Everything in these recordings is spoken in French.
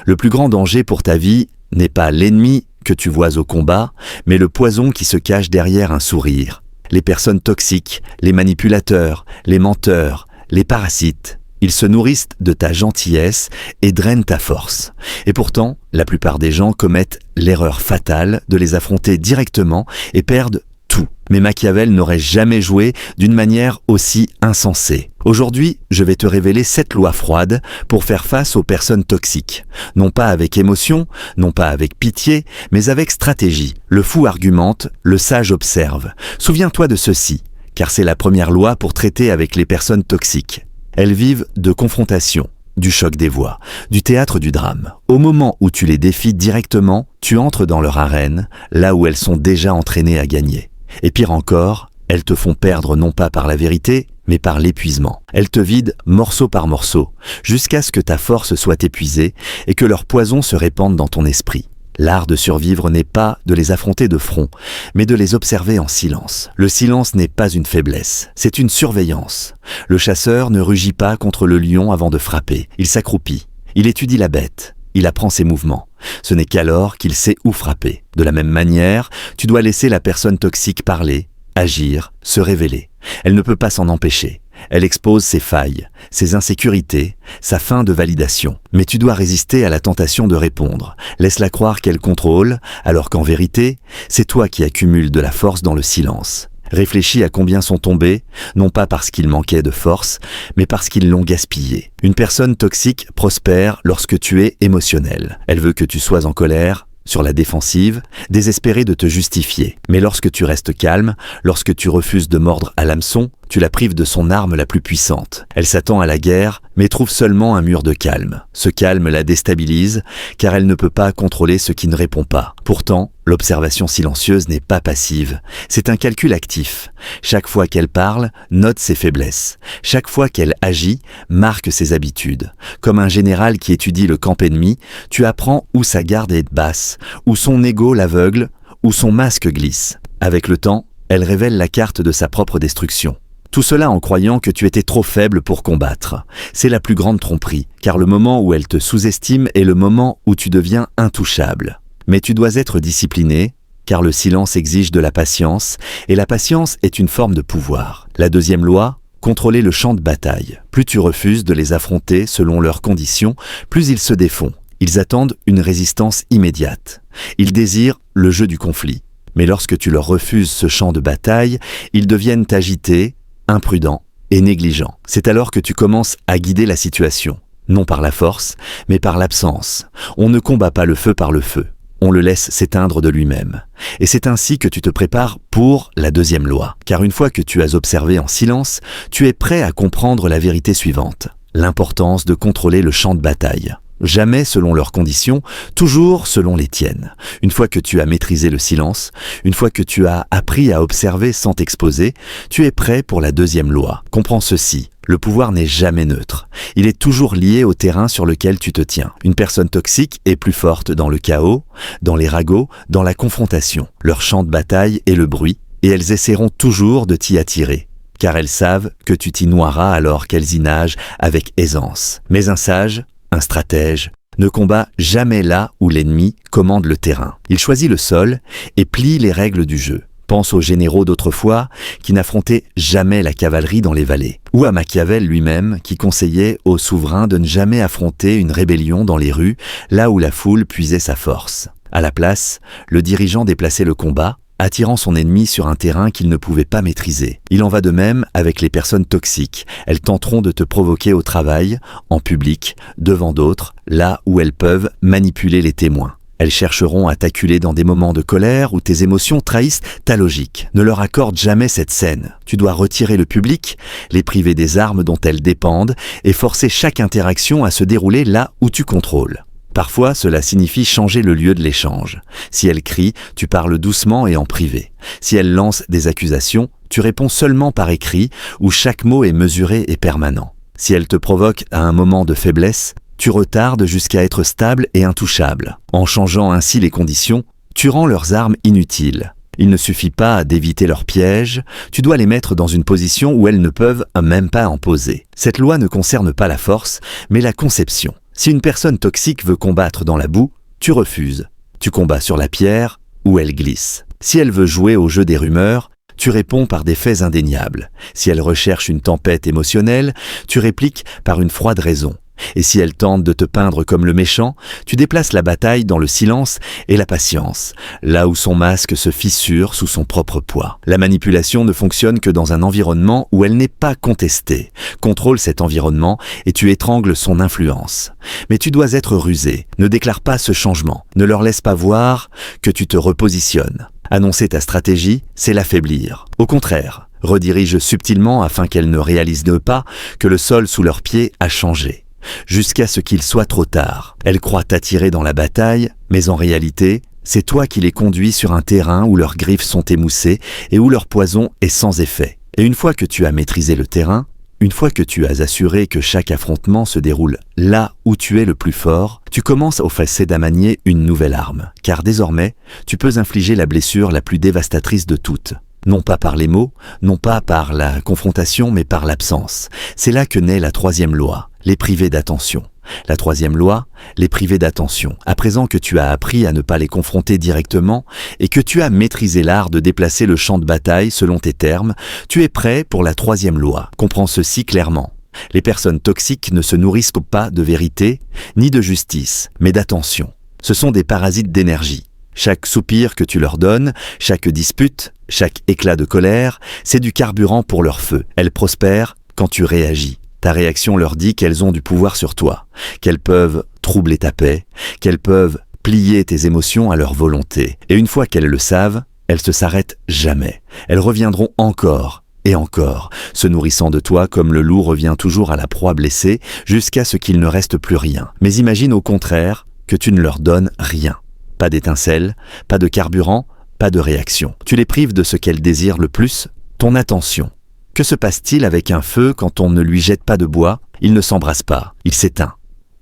Le plus grand danger pour ta vie n'est pas l'ennemi que tu vois au combat, mais le poison qui se cache derrière un sourire. Les personnes toxiques, les manipulateurs, les menteurs, les parasites, ils se nourrissent de ta gentillesse et drainent ta force. Et pourtant, la plupart des gens commettent l'erreur fatale de les affronter directement et perdent tout. Mais Machiavel n'aurait jamais joué d'une manière aussi insensée. Aujourd'hui, je vais te révéler 7 lois froides pour faire face aux personnes toxiques. Non pas avec émotion, non pas avec pitié, mais avec stratégie. Le fou argumente, le sage observe. Souviens-toi de ceci, car c'est la première loi pour traiter avec les personnes toxiques. Elles vivent de confrontation, du choc des voix, du théâtre du drame. Au moment où tu les défies directement, tu entres dans leur arène, là où elles sont déjà entraînées à gagner. Et pire encore, elles te font perdre non pas par la vérité, mais par l'épuisement. Elles te vident morceau par morceau, jusqu'à ce que ta force soit épuisée et que leur poison se répande dans ton esprit. L'art de survivre n'est pas de les affronter de front, mais de les observer en silence. Le silence n'est pas une faiblesse, c'est une surveillance. Le chasseur ne rugit pas contre le lion avant de frapper. Il s'accroupit, il étudie la bête, il apprend ses mouvements. Ce n'est qu'alors qu'il sait où frapper. De la même manière, tu dois laisser la personne toxique parler, agir, se révéler. Elle ne peut pas s'en empêcher. Elle expose ses failles, ses insécurités, sa faim de validation. Mais tu dois résister à la tentation de répondre. Laisse-la croire qu'elle contrôle, alors qu'en vérité, c'est toi qui accumules de la force dans le silence. Réfléchis à combien sont tombés, non pas parce qu'ils manquaient de force, mais parce qu'ils l'ont gaspillée. Une personne toxique prospère lorsque tu es émotionnel. Elle veut que tu sois en colère, sur la défensive, désespéré de te justifier. Mais lorsque tu restes calme, lorsque tu refuses de mordre à l'hameçon, tu la prives de son arme la plus puissante. Elle s'attend à la guerre, mais trouve seulement un mur de calme. Ce calme la déstabilise, car elle ne peut pas contrôler ce qui ne répond pas. Pourtant, l'observation silencieuse n'est pas passive, c'est un calcul actif. Chaque fois qu'elle parle, note ses faiblesses. Chaque fois qu'elle agit, marque ses habitudes. Comme un général qui étudie le camp ennemi, tu apprends où sa garde est basse, où son ego l'aveugle, où son masque glisse. Avec le temps, elle révèle la carte de sa propre destruction. Tout cela en croyant que tu étais trop faible pour combattre. C'est la plus grande tromperie, car le moment où elle te sous-estime est le moment où tu deviens intouchable. Mais tu dois être discipliné, car le silence exige de la patience, et la patience est une forme de pouvoir. La deuxième loi, contrôler le champ de bataille. Plus tu refuses de les affronter selon leurs conditions, plus ils se défont. Ils attendent une résistance immédiate. Ils désirent le jeu du conflit. Mais lorsque tu leur refuses ce champ de bataille, ils deviennent agités, imprudent et négligent. C'est alors que tu commences à guider la situation, non par la force, mais par l'absence. On ne combat pas le feu par le feu, on le laisse s'éteindre de lui-même. Et c'est ainsi que tu te prépares pour la deuxième loi. Car une fois que tu as observé en silence, tu es prêt à comprendre la vérité suivante, l'importance de contrôler le champ de bataille. Jamais selon leurs conditions, toujours selon les tiennes. Une fois que tu as maîtrisé le silence, une fois que tu as appris à observer sans t'exposer, tu es prêt pour la deuxième loi. Comprends ceci, le pouvoir n'est jamais neutre. Il est toujours lié au terrain sur lequel tu te tiens. Une personne toxique est plus forte dans le chaos, dans les ragots, dans la confrontation. Leur champ de bataille est le bruit, et elles essaieront toujours de t'y attirer. Car elles savent que tu t'y noieras alors qu'elles y nagent avec aisance. Mais un sage, un stratège, ne combat jamais là où l'ennemi commande le terrain. Il choisit le sol et plie les règles du jeu. Pense aux généraux d'autrefois qui n'affrontaient jamais la cavalerie dans les vallées. Ou à Machiavel lui-même qui conseillait aux souverains de ne jamais affronter une rébellion dans les rues, là où la foule puisait sa force. À la place, le dirigeant déplaçait le combat, attirant son ennemi sur un terrain qu'il ne pouvait pas maîtriser. Il en va de même avec les personnes toxiques. Elles tenteront de te provoquer au travail, en public, devant d'autres, là où elles peuvent manipuler les témoins. Elles chercheront à t'acculer dans des moments de colère où tes émotions trahissent ta logique. Ne leur accorde jamais cette scène. Tu dois retirer le public, les priver des armes dont elles dépendent et forcer chaque interaction à se dérouler là où tu contrôles. Parfois, cela signifie changer le lieu de l'échange. Si elle crie, tu parles doucement et en privé. Si elle lance des accusations, tu réponds seulement par écrit, où chaque mot est mesuré et permanent. Si elle te provoque à un moment de faiblesse, tu retardes jusqu'à être stable et intouchable. En changeant ainsi les conditions, tu rends leurs armes inutiles. Il ne suffit pas d'éviter leurs pièges, tu dois les mettre dans une position où elles ne peuvent même pas en poser. Cette loi ne concerne pas la force, mais la conception. Si une personne toxique veut combattre dans la boue, tu refuses. Tu combats sur la pierre où elle glisse. Si elle veut jouer au jeu des rumeurs, tu réponds par des faits indéniables. Si elle recherche une tempête émotionnelle, tu répliques par une froide raison. Et si elle tente de te peindre comme le méchant, tu déplaces la bataille dans le silence et la patience, là où son masque se fissure sous son propre poids. La manipulation ne fonctionne que dans un environnement où elle n'est pas contestée. Contrôle cet environnement et tu étrangles son influence. Mais tu dois être rusé. Ne déclare pas ce changement. Ne leur laisse pas voir que tu te repositionnes. Annoncer ta stratégie, c'est l'affaiblir. Au contraire, redirige subtilement afin qu'elles ne réalisent pas que le sol sous leurs pieds a changé. Jusqu'à ce qu'il soit trop tard. Elles croient t'attirer dans la bataille, mais en réalité, c'est toi qui les conduis sur un terrain où leurs griffes sont émoussées et où leur poison est sans effet. Et une fois que tu as maîtrisé le terrain, une fois que tu as assuré que chaque affrontement se déroule là où tu es le plus fort, tu commences au facet à manier une nouvelle arme. Car désormais, tu peux infliger la blessure la plus dévastatrice de toutes. Non pas par les mots, non pas par la confrontation, mais par l'absence. C'est là que naît la troisième loi, les priver d'attention. La troisième loi, les priver d'attention. À présent que tu as appris à ne pas les confronter directement et que tu as maîtrisé l'art de déplacer le champ de bataille selon tes termes, tu es prêt pour la troisième loi. Comprends ceci clairement. Les personnes toxiques ne se nourrissent pas de vérité ni de justice, mais d'attention. Ce sont des parasites d'énergie. Chaque soupir que tu leur donnes, chaque dispute, chaque éclat de colère, c'est du carburant pour leur feu. Elles prospèrent quand tu réagis. Ta réaction leur dit qu'elles ont du pouvoir sur toi, qu'elles peuvent troubler ta paix, qu'elles peuvent plier tes émotions à leur volonté. Et une fois qu'elles le savent, elles se s'arrêtent jamais. Elles reviendront encore et encore, se nourrissant de toi comme le loup revient toujours à la proie blessée jusqu'à ce qu'il ne reste plus rien. Mais imagine au contraire que tu ne leur donnes rien. Pas d'étincelle, pas de carburant, pas de réaction. Tu les prives de ce qu'elles désirent le plus, ton attention. Que se passe-t-il avec un feu quand on ne lui jette pas de bois? Il ne s'embrase pas, il s'éteint.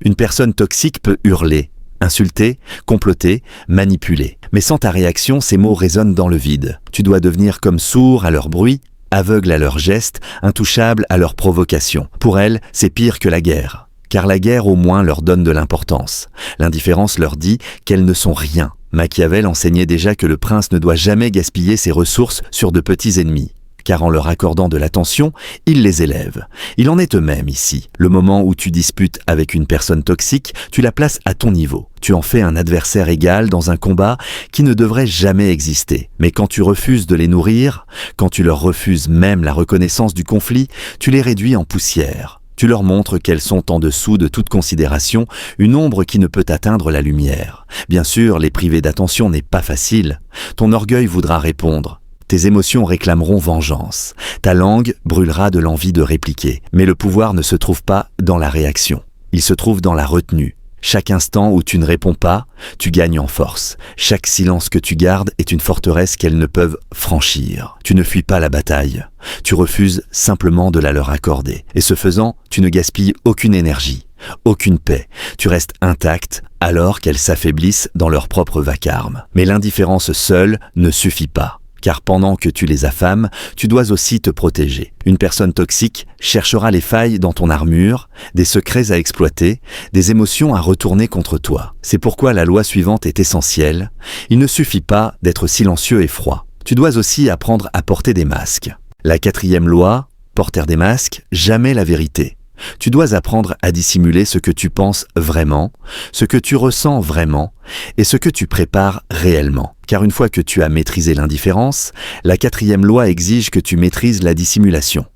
Une personne toxique peut hurler, insulter, comploter, manipuler. Mais sans ta réaction, ces mots résonnent dans le vide. Tu dois devenir comme sourd à leur bruit, aveugle à leurs gestes, intouchable à leurs provocations. Pour elles, c'est pire que la guerre. Car la guerre au moins leur donne de l'importance. L'indifférence leur dit qu'elles ne sont rien. Machiavel enseignait déjà que le prince ne doit jamais gaspiller ses ressources sur de petits ennemis. Car en leur accordant de l'attention, il les élève. Il en est eux-mêmes ici. Le moment où tu disputes avec une personne toxique, tu la places à ton niveau. Tu en fais un adversaire égal dans un combat qui ne devrait jamais exister. Mais quand tu refuses de les nourrir, quand tu leur refuses même la reconnaissance du conflit, tu les réduis en poussière. Tu leur montres qu'elles sont en dessous de toute considération, une ombre qui ne peut atteindre la lumière. Bien sûr, les priver d'attention n'est pas facile. Ton orgueil voudra répondre. Tes émotions réclameront vengeance. Ta langue brûlera de l'envie de répliquer. Mais le pouvoir ne se trouve pas dans la réaction. Il se trouve dans la retenue. Chaque instant où tu ne réponds pas, tu gagnes en force. Chaque silence que tu gardes est une forteresse qu'elles ne peuvent franchir. Tu ne fuis pas la bataille. Tu refuses simplement de la leur accorder. Et ce faisant, tu ne gaspilles aucune énergie, aucune paix. Tu restes intact alors qu'elles s'affaiblissent dans leur propre vacarme. Mais l'indifférence seule ne suffit pas. Car pendant que tu les affames, tu dois aussi te protéger. Une personne toxique cherchera les failles dans ton armure, des secrets à exploiter, des émotions à retourner contre toi. C'est pourquoi la loi suivante est essentielle. Il ne suffit pas d'être silencieux et froid. Tu dois aussi apprendre à porter des masques. La quatrième loi, porter des masques, jamais la vérité. Tu dois apprendre à dissimuler ce que tu penses vraiment, ce que tu ressens vraiment et ce que tu prépares réellement. Car une fois que tu as maîtrisé l'indifférence, la quatrième loi exige que tu maîtrises la dissimulation.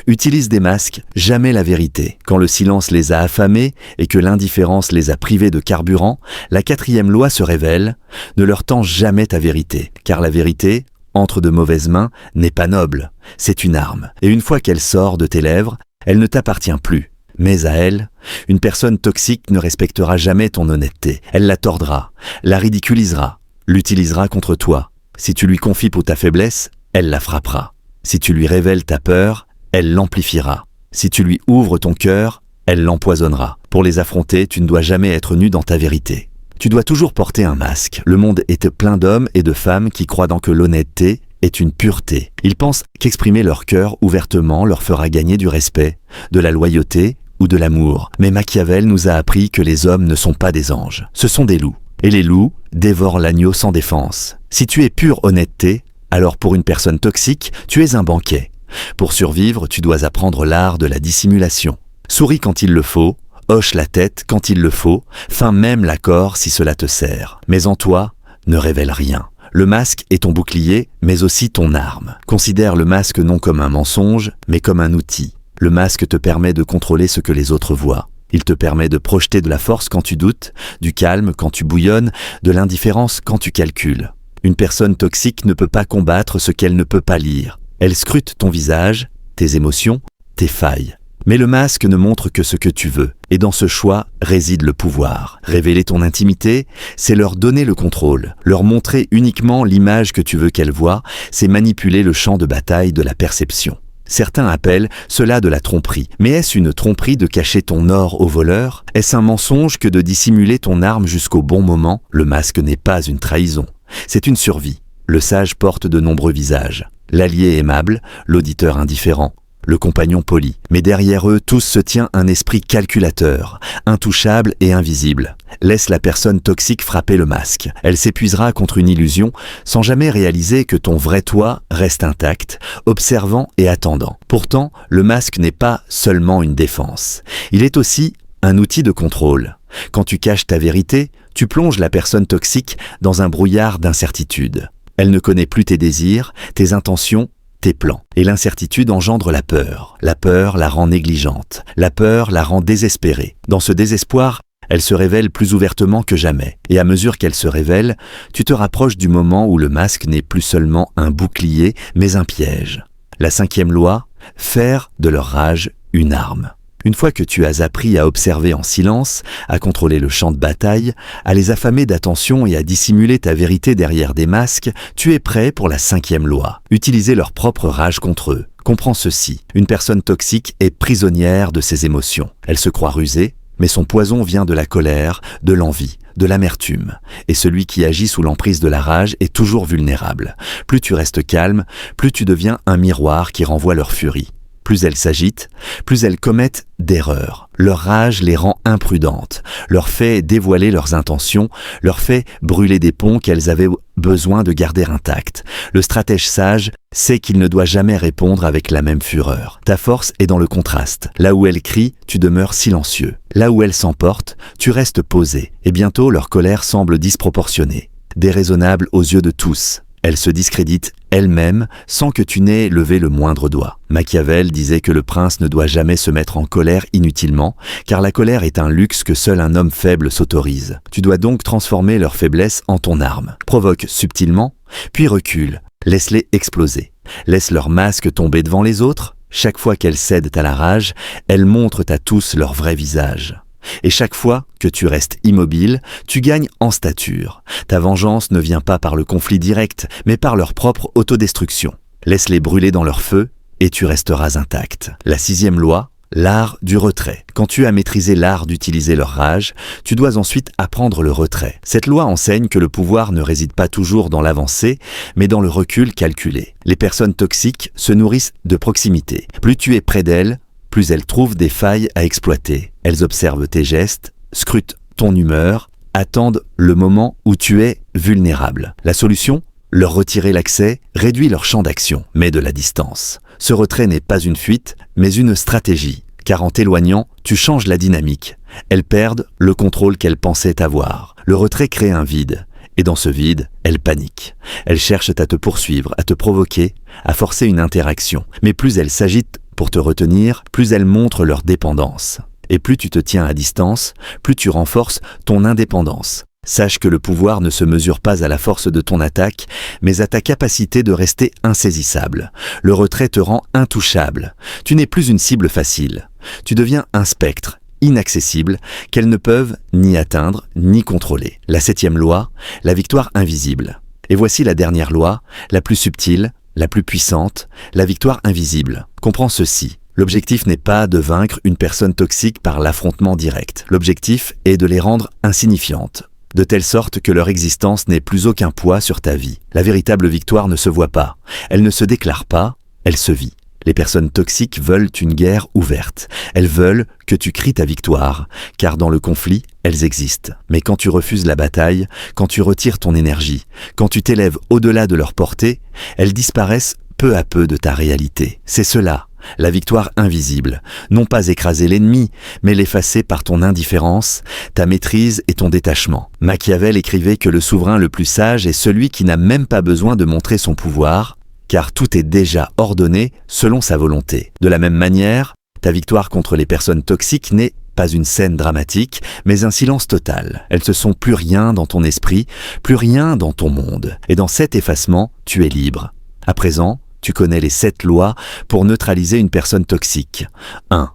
Utilise des masques, jamais la vérité. Quand le silence les a affamés et que l'indifférence les a privés de carburant, la quatrième loi se révèle, ne leur tends jamais ta vérité. Car la vérité, entre de mauvaises mains, n'est pas noble, c'est une arme. Et une fois qu'elle sort de tes lèvres, elle ne t'appartient plus. Mais à elle, une personne toxique ne respectera jamais ton honnêteté. Elle la tordra, la ridiculisera, l'utilisera contre toi. Si tu lui confies pour ta faiblesse, elle la frappera. Si tu lui révèles ta peur, elle l'amplifiera. Si tu lui ouvres ton cœur, elle l'empoisonnera. Pour les affronter, tu ne dois jamais être nu dans ta vérité. Tu dois toujours porter un masque. Le monde est plein d'hommes et de femmes qui croient que l'honnêteté est une pureté. Ils pensent qu'exprimer leur cœur ouvertement leur fera gagner du respect, de la loyauté ou de l'amour, mais Machiavel nous a appris que les hommes ne sont pas des anges, ce sont des loups. Et les loups dévorent l'agneau sans défense. Si tu es pure honnêteté, alors pour une personne toxique, tu es un banquet. Pour survivre, tu dois apprendre l'art de la dissimulation. Souris quand il le faut, hoche la tête quand il le faut, feins même l'accord si cela te sert. Mais en toi, ne révèle rien. Le masque est ton bouclier, mais aussi ton arme. Considère le masque non comme un mensonge, mais comme un outil. Le masque te permet de contrôler ce que les autres voient. Il te permet de projeter de la force quand tu doutes, du calme quand tu bouillonnes, de l'indifférence quand tu calcules. Une personne toxique ne peut pas combattre ce qu'elle ne peut pas lire. Elle scrute ton visage, tes émotions, tes failles. Mais le masque ne montre que ce que tu veux, et dans ce choix réside le pouvoir. Révéler ton intimité, c'est leur donner le contrôle. Leur montrer uniquement l'image que tu veux qu'elles voient, c'est manipuler le champ de bataille de la perception. Certains appellent cela de la tromperie. Mais est-ce une tromperie de cacher ton or au voleur? Est-ce un mensonge que de dissimuler ton arme jusqu'au bon moment? Le masque n'est pas une trahison, c'est une survie. Le sage porte de nombreux visages. L'allié aimable, l'auditeur indifférent, le compagnon poli. Mais derrière eux tous se tient un esprit calculateur, intouchable et invisible. Laisse la personne toxique frapper le masque. Elle s'épuisera contre une illusion sans jamais réaliser que ton vrai toi reste intact, observant et attendant. Pourtant, le masque n'est pas seulement une défense. Il est aussi un outil de contrôle. Quand tu caches ta vérité, tu plonges la personne toxique dans un brouillard d'incertitude. Elle ne connaît plus tes désirs, tes intentions, tes plans. Et l'incertitude engendre la peur. La peur la rend négligente. La peur la rend désespérée. Dans ce désespoir, elle se révèle plus ouvertement que jamais. Et à mesure qu'elle se révèle, tu te rapproches du moment où le masque n'est plus seulement un bouclier, mais un piège. La 5e loi, faire de leur rage une arme. Une fois que tu as appris à observer en silence, à contrôler le champ de bataille, à les affamer d'attention et à dissimuler ta vérité derrière des masques, tu es prêt pour la 5e loi. Utiliser leur propre rage contre eux. Comprends ceci, une personne toxique est prisonnière de ses émotions. Elle se croit rusée, mais son poison vient de la colère, de l'envie, de l'amertume. Et celui qui agit sous l'emprise de la rage est toujours vulnérable. Plus tu restes calme, plus tu deviens un miroir qui renvoie leur furie. Plus elles s'agitent, plus elles commettent d'erreurs. Leur rage les rend imprudentes, leur fait dévoiler leurs intentions, leur fait brûler des ponts qu'elles avaient besoin de garder intacts. Le stratège sage sait qu'il ne doit jamais répondre avec la même fureur. Ta force est dans le contraste. Là où elles crient, tu demeures silencieux. Là où elles s'emportent, tu restes posé. Et bientôt, leur colère semble disproportionnée, déraisonnable aux yeux de tous. Elle se discrédite elle-même sans que tu n'aies levé le moindre doigt. Machiavel disait que le prince ne doit jamais se mettre en colère inutilement, car la colère est un luxe que seul un homme faible s'autorise. Tu dois donc transformer leur faiblesse en ton arme. Provoque subtilement, puis recule. Laisse-les exploser. Laisse leur masque tomber devant les autres. Chaque fois qu'elles cèdent à la rage, elles montrent à tous leur vrai visage. Et chaque fois que tu restes immobile, tu gagnes en stature. Ta vengeance ne vient pas par le conflit direct, mais par leur propre autodestruction. Laisse-les brûler dans leur feu et tu resteras intact. La 6e loi, l'art du retrait. Quand tu as maîtrisé l'art d'utiliser leur rage, tu dois ensuite apprendre le retrait. Cette loi enseigne que le pouvoir ne réside pas toujours dans l'avancée, mais dans le recul calculé. Les personnes toxiques se nourrissent de proximité. Plus tu es près d'elles, plus elles trouvent des failles à exploiter. Elles observent tes gestes, scrutent ton humeur, attendent le moment où tu es vulnérable. La solution ? Leur retirer l'accès réduit leur champ d'action, mais de la distance. Ce retrait n'est pas une fuite, mais une stratégie, car en t'éloignant, tu changes la dynamique. Elles perdent le contrôle qu'elles pensaient avoir. Le retrait crée un vide, et dans ce vide, elles paniquent. Elles cherchent à te poursuivre, à te provoquer, à forcer une interaction. Mais plus elles s'agitent pour te retenir, plus elles montrent leur dépendance. Et plus tu te tiens à distance, plus tu renforces ton indépendance. Sache que le pouvoir ne se mesure pas à la force de ton attaque, mais à ta capacité de rester insaisissable. Le retrait te rend intouchable. Tu n'es plus une cible facile. Tu deviens un spectre, inaccessible, qu'elles ne peuvent ni atteindre ni contrôler. La 7e loi, la victoire invisible. Et voici la dernière loi, la plus subtile, la plus puissante, la victoire invisible. Comprends ceci. L'objectif n'est pas de vaincre une personne toxique par l'affrontement direct. L'objectif est de les rendre insignifiantes, de telle sorte que leur existence n'ait plus aucun poids sur ta vie. La véritable victoire ne se voit pas, elle ne se déclare pas, elle se vit. Les personnes toxiques veulent une guerre ouverte. Elles veulent que tu cries ta victoire, car dans le conflit, elles existent. Mais quand tu refuses la bataille, quand tu retires ton énergie, quand tu t'élèves au-delà de leur portée, elles disparaissent peu à peu de ta réalité. C'est cela, la victoire invisible. Non pas écraser l'ennemi, mais l'effacer par ton indifférence, ta maîtrise et ton détachement. Machiavel écrivait que le souverain le plus sage est celui qui n'a même pas besoin de montrer son pouvoir, car tout est déjà ordonné selon sa volonté. De la même manière, ta victoire contre les personnes toxiques n'est pas une scène dramatique, mais un silence total. Elles ne sont plus rien dans ton esprit, plus rien dans ton monde. Et dans cet effacement, tu es libre. À présent, tu connais les 7 lois pour neutraliser une personne toxique. 1.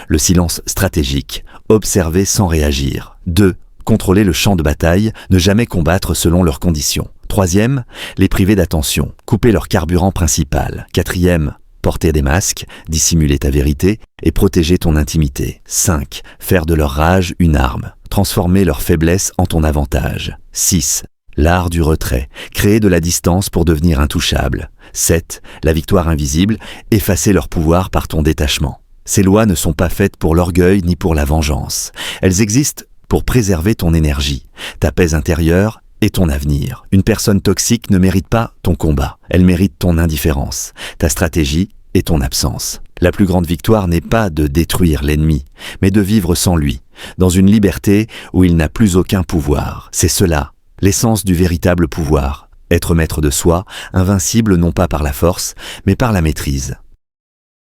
Le silence stratégique. Observer sans réagir. 2. Contrôler le champ de bataille, ne jamais combattre selon leurs conditions. 3e, les priver d'attention, couper leur carburant principal. 4e, porter des masques, dissimuler ta vérité et protéger ton intimité. 5, faire de leur rage une arme, transformer leur faiblesse en ton avantage. 6, l'art du retrait, créer de la distance pour devenir intouchable. 7, la victoire invisible, effacer leur pouvoir par ton détachement. Ces lois ne sont pas faites pour l'orgueil ni pour la vengeance. Elles existent pour préserver ton énergie, ta paix intérieure et ton avenir. Une personne toxique ne mérite pas ton combat, elle mérite ton indifférence, ta stratégie et ton absence. La plus grande victoire n'est pas de détruire l'ennemi, mais de vivre sans lui, dans une liberté où il n'a plus aucun pouvoir. C'est cela, l'essence du véritable pouvoir. Être maître de soi, invincible non pas par la force, mais par la maîtrise.